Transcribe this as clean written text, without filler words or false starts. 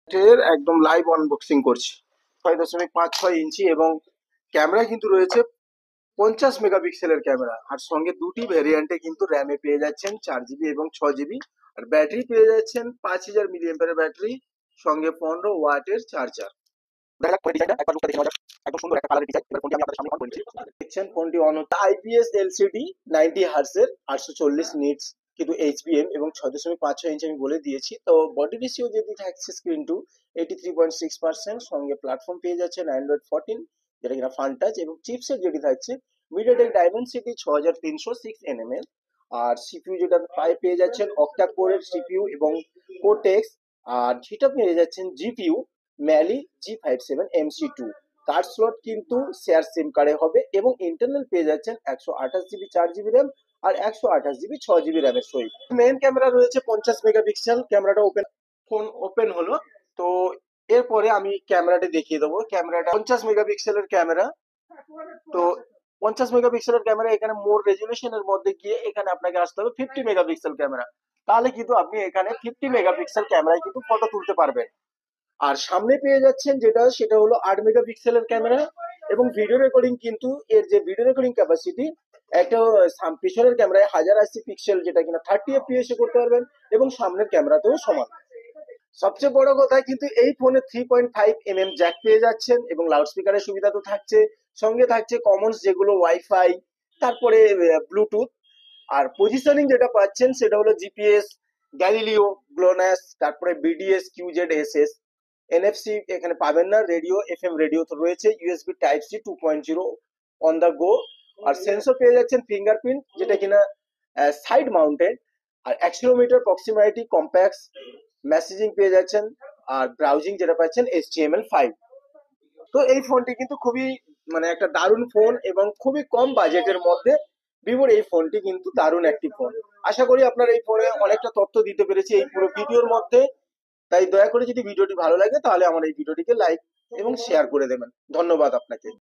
এর একদম live unboxing করছি। 6.56 ইঞ্চি এবং ক্যামেরা কিন্তু রয়েছে 50 মেগাপিক্সেলের ক্যামেরা, আর সঙ্গে দুটি ভ্যারিয়েন্টে কিন্তু র্যামে পেয়ে যাচ্ছেন 4 জিবি এবং 6 জিবি, আর ব্যাটারি পেয়ে যাচ্ছেন 5000 মিলিঅ্যাম্পিয়ারের ব্যাটারি, সঙ্গে 15 ওয়াটের চার্জার। একদম সুন্দর একটা কালারের ডিজাইন। এবার ফোনটি আমি আপনাদের সামনে অন করে দিচ্ছি। দেখছেন ফোনটি অন হচ্ছে। আইপিএস এলসিডি 90 হার্টজের 840 নিটস কিন্তু এইচবিএম এবং 6.56 ইঞ্চি আমি বলে দিয়েছি। তো বডি রেশিও যদি থাকছে স্ক্রিন টু 83.6%, সঙ্গে প্ল্যাটফর্ম পেয়ে যাচ্ছেন অ্যান্ড্রয়েড 14 যেটা কিনা ফান টাচ, এবং চিপসেট যেটি থাকছে মিডিয়াটেক ডাইমেনসিটি 6306 nm, আর সিপিইউ যেটা পেয়ে যাচ্ছেন অক্টা কোরের সিপিইউ এবং কোটেক্স, আর যেটা পেয়ে যাচ্ছেন জিপিইউ ম্যালি G57MC2। কার্ড স্লট কিন্তু শেয়ার সিম কার্ডে হবে এবং ইন্টারনাল পেয়ে যাচ্ছেন 128 জিবি 4 জিবি র্যাম আর 128 জিবি 6 জিবি র্যামের সহিত। মেইন ক্যামেরা রয়েছে 50 মেগাপিক্সেল। ক্যামেরাটা ফোন ওপেন হলো। তো এরপরে আমি ক্যামেরাটা দেখিয়ে দেবো। ক্যামেরাটা 50 মেগাপিক্সেলের ক্যামেরা। তো 50 মেগাপিক্সেলের ক্যামেরা, এখানে মোর রেজুলেশনের মধ্যে গিয়ে এখানে আপনাকে আসতে হবে 50 মেগাপিক্সেল ক্যামেরা। তাহলে কিন্তু আপনি এখানে 50 মেগাপিক্সেল ক্যামেরায় কিন্তু ফটো তুলতে পারবেন। আর সামনে পেয়ে যাচ্ছেন সেটা হলো 8 মেগাপিক্সেলের ক্যামেরা, এবং ভিডিও রেকর্ডিং কিন্তু এর যে ভিডিও রেকর্ডিং ক্যাপাসিটি, একটা পিছনের ক্যামেরায় 1080 পিক্সেল যেটা কিনা 30 FPS এ করতে পারবেন, এবং সামনের ক্যামেরাতেও সমান। সবচেয়ে বড় কথা কিন্তু এই ফোনে 3.5 mm জ্যাক পেয়ে যাচ্ছেন, এবং লাউড স্পিকারের সুবিধা তো থাকছে, সঙ্গে থাকছে কমনস যেগুলো ওয়াইফাই, তারপরে ব্লুটুথ। আর পজিশনিং যেটা পাচ্ছেন সেটা হলো জিপিএস, গ্যালিলিও, গ্লোনাস, তারপরে বিডিএস, কিউজেড এসএস। এনএফসি এখানে পাবেন না। রেডিও, এফএম রেডিও তো রয়েছে। USB type C 2.0 on the go. আর সেন্সর পেয়ে যাচ্ছেন ফিঙ্গারপ্রিন্ট যেটা কিনা সাইড মাউন্টেড, আর অ্যাক্সিলোমিটার, প্রক্সিমাইটি, কম্প্যাক্স, মেসেজিং পেয়ে যাচ্ছেন, আর ব্রাউজিং যেটা পাচ্ছেন HTML5। তো এই ফোনটি কিন্তু খুবই একটা দারুণ ফোন, এবং খুবই কম বাজেটের মধ্যে ভিভোর এই ফোনটি কিন্তু দারুণ একটি ফোন। আশা করি আপনার এই ফোনে অনেকটা তথ্য দিতে পেরেছি এই পুরো ভিডিওর মধ্যে। তাই দয়া করে যদি ভিডিওটি ভালো লাগে তাহলে আমার এই ভিডিওটিকে লাইক এবং শেয়ার করে দেবেন। ধন্যবাদ আপনাকে।